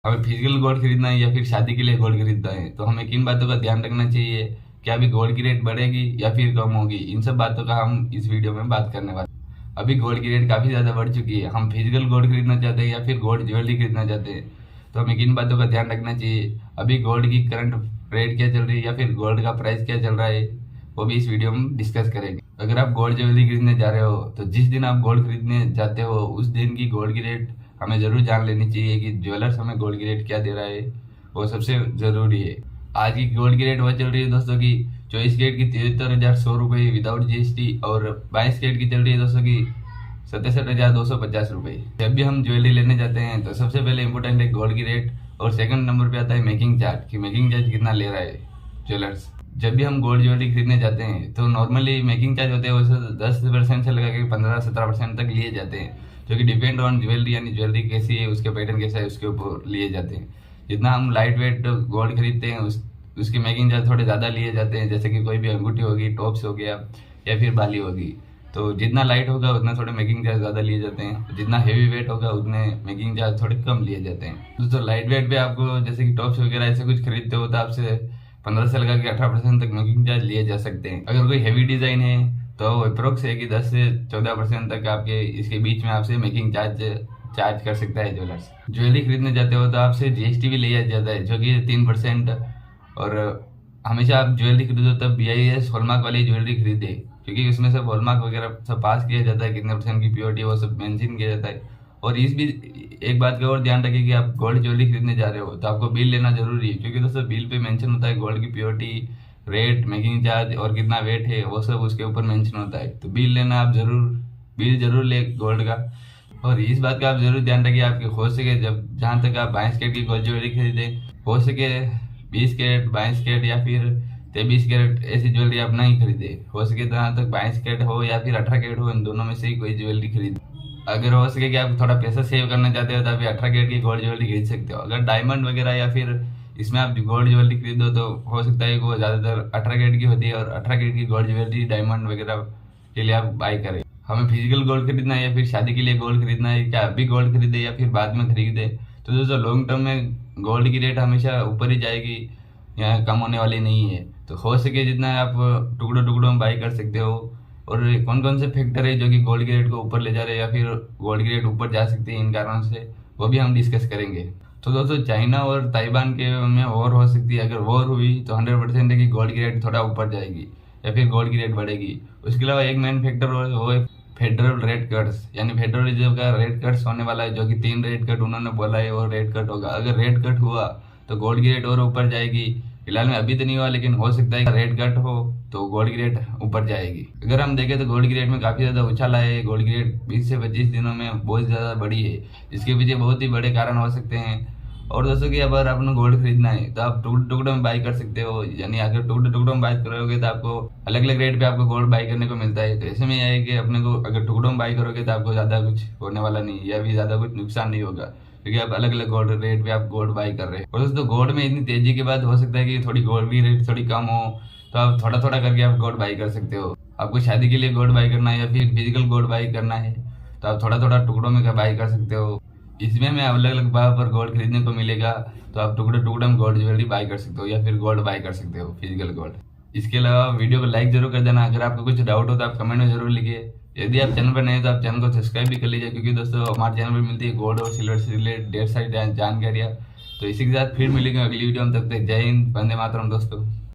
हमें physical gold खरीदना है या फिर शादी के लिए गोल्ड खरीदना है, तो हमें किन बातों का ध्यान रखना चाहिए? क्या अभी गोल्ड की रेट बढ़ेगी या फिर कम होगी? इन सब बातों का हम इस वीडियो में बात करने वाले हैं। अभी गोल्ड की रेट काफी ज्यादा बढ़ चुकी है। हम फिजिकल गोल्ड खरीदना चाहते हैं या फिर गोल्ड ज्वेलरी खरीदना चाहते हैं, तो हमें किन बातों का ध्यान रखना चाहिए? अभी गोल्ड की करंट रेट क्या चल रही है या फिर गोल्ड का प्राइस क्या चल रहा है, वो भी इस वीडियो में डिस्कस करेंगे। अगर आप गोल्ड ज्वेलरी खरीदने जा रहे हो, तो जिस दिन आप गोल्ड खरीदने जाते हो उस दिन की गोल्ड की रेट हमें जरूर जान लेनी चाहिए कि ज्वेलर्स हमें गोल्ड की रेट क्या दे रहा है। वो सबसे जरूरी है। आज की गोल्ड की रेट वह चल रही है दोस्तों की 24 कैरेट की 73,100 रुपये विदाउट जीएसटी, और 22 कैरेट की चल रही है दोस्तों की 67,250 रुपये। जब भी हम ज्वेलरी लेने जाते हैं तो सबसे पहले इंपॉर्टेंट है गोल्ड की रेट, और सेकंड नंबर पे आता है मेकिंग चार्ज, कि मेकिंग चार्ज कितना ले रहा है ज्वेलर्स। जब भी हम गोल्ड ज्वेलरी खरीदने जाते हैं तो नॉर्मली मेकिंग चार्ज होते हैं वैसे 10% से लगा के 15-17% तक लिए जाते हैं, जो कि डिपेंड ऑन ज्वेलरी, यानी ज्वेलरी कैसी है, उसके पैटर्न कैसा है, उसके ऊपर लिए जाते हैं। जितना हम लाइट वेट गोल्ड खरीदते हैं उसकी मेकिंग चार्ज थोड़े ज़्यादा लिए जाते हैं, जैसे कि कोई भी अंगूठी होगी, टॉप्स हो गया या फिर बाली होगी। तो जितना लाइट होगा उतना थोड़े मेकिंग चार्ज ज़्यादा लिए जाते हैं, जितना हेवी वेट होगा उतने मेकिंग चार्ज थोड़े कम लिए जाते हैं। दोस्तों लाइट वेट पे आपको जैसे कि टॉप्स वगैरह ऐसे कुछ खरीदते हो तो आपसे 15 से लगा के 18% तक मेकिंग चार्ज लिए जा सकते हैं। अगर कोई हैवी डिजाइन है तो अप्रोक्स है कि 10 से 14% तक आपके इसके बीच में आपसे मेकिंग चार्ज कर सकता है ज्वेलर्स। ज्वेलरी खरीदने जाते हो तो आपसे जीएसटी भी लिया जाता है, जो कि 3%। और हमेशा आप ज्वेलरी खरीदो तब BIS हॉलमार्क वाली ज्वेलरी खरीदे, क्योंकि उसमें सब हॉलमार्क वगैरह सब पास किया जाता है, कितने परसेंट की प्योरिटी वो सब मेंशन किया जाता है। और इस भी एक बात का और ध्यान रखिए कि आप गोल्ड ज्वेलरी खरीदने जा रहे हो तो आपको बिल लेना जरूरी है, क्योंकि दोस्तों बिल पे मेंशन होता है गोल्ड की प्योरिटी, रेट, मेकिंग चार्ज और कितना वेट है, वो सब उसके ऊपर मेंशन होता है। तो बिल जरूर ले गोल्ड का। और इस बात का आप जरूर ध्यान रखिए, आपके हो सके जब जहाँ तक आप 22 कैरेट की गोल्ड ज्वेलरी खरीदे, हो सके 20 कैरेट, 22 कैरेट या फिर 23 कैरेट ऐसी ज्वेलरी आप नहीं खरीदे। हो सके जहाँ तक 22 कैरेट हो या फिर 18 कैरेट हो, इन दोनों में से ही कोई ज्वेलरी खरीदे। अगर हो सके कि आप थोड़ा पैसा सेव करना चाहते हो तो आप 18 कैरेट की गोल्ड ज्वेलरी खरीद सकते हो। अगर डायमंड वगैरह या फिर इसमें आप गोल्ड ज्वेलरी खरीदो तो हो सकता है कि वो ज़्यादातर 18 कैरेट की होती है, और 18 कैरेट की गोल्ड ज्वेलरी डायमंड वगैरह के लिए आप बाई करें। हमें फिजिकल गोल्ड खरीदना है या फिर शादी के लिए गोल्ड खरीदना है, क्या अभी गोल्ड खरीदे या फिर बाद में खरीदे? तो दोस्तों लॉन्ग टर्म में गोल्ड की रेट हमेशा ऊपर ही जाएगी, यहाँ कम होने वाली नहीं है। तो हो सके जितना आप टुकड़ों टुकड़ों में बाई कर सकते हो। और कौन कौन से फैक्टर है जो कि गोल्ड की रेट को ऊपर ले जा रहे हैं या फिर गोल्ड की रेट ऊपर जा सकती है इन कारणों से, वो भी हम डिस्कस करेंगे। तो दोस्तों चाइना और ताइवान के में वॉर हो सकती है। अगर वॉर हुई तो 100% है कि गोल्ड की रेट थोड़ा ऊपर जाएगी या फिर गोल्ड की रेट बढ़ेगी। उसके अलावा एक मेन फैक्टर वो है फेडरल रेट कट्स, यानी फेडरल रिजर्व का रेट कट्स होने वाला है, जो कि 3 रेट कट उन्होंने बोला है वो रेट कट होगा। अगर रेट कट हुआ तो गोल्ड की रेट और ऊपर जाएगी। फिलहाल में अभी तो नहीं हुआ, लेकिन हो सकता है कि रेट कट हो तो गोल्ड की रेट ऊपर जाएगी। अगर हम देखें तो गोल्ड की रेट में काफी ज्यादा उछाल आया है। गोल्ड की रेट 20 से 25 दिनों में बहुत ज्यादा बढ़ी है। इसके पीछे बहुत ही बड़े कारण हो सकते हैं। और दोस्तों कि अगर आपने गोल्ड खरीदना है तो आप टुकड़े टुकड़ों में बाई कर सकते हो, यानी अगर टुकड़े टुकड़ों में बाई करोगे तो आपको अलग अलग रेट पे आपको गोल्ड बाई करने को मिलता है। तो ऐसे में यह है कि अपने को अगर टुकड़ों में बाई करोगे तो आपको ज्यादा कुछ होने वाला नहीं, या भी ज्यादा कुछ नुकसान नहीं होगा, क्योंकि आप अलग अलग गोल्ड रेट पे आप गोल्ड बाई कर रहे हैं। और दोस्तों गोल्ड में इतनी तेजी के बाद हो सकता है कि थोड़ी गोल्ड की रेट थोड़ी कम हो, तो आप थोड़ा थोड़ा करके आप गोल्ड बाई कर सकते हो। आपको शादी के लिए गोल्ड बाई करना है या फिर फिजिकल गोल्ड बाई करना है तो आप थोड़ा थोड़ा टुकड़ों में बाई कर सकते हो। इसमें हमें अलग अलग भाव पर गोल्ड खरीदने को मिलेगा, तो आप टुकड़े टुकड़े में गोल्ड ज्वेलरी बाई कर सकते हो या फिर गोल्ड बाई कर सकते हो, फिजिकल गोल्ड। इसके अलावा वीडियो को लाइक जरूर कर देना। अगर आपको कुछ डाउट हो तो आप कमेंट में जरूर लिखिए। यदि आप चैनल पर नए हैं तो आप चैनल को सब्सक्राइब भी कर लीजिए, क्योंकि दोस्तों हमारे चैनल पर मिलती है गोल्ड और सिल्वर से रिलेटेड ढेर सारी जानकारियाँ। तो इसी के साथ फिर मिलेंगे अगली वीडियो में, तब तक जय हिंद, वंदे मातरम दोस्तों।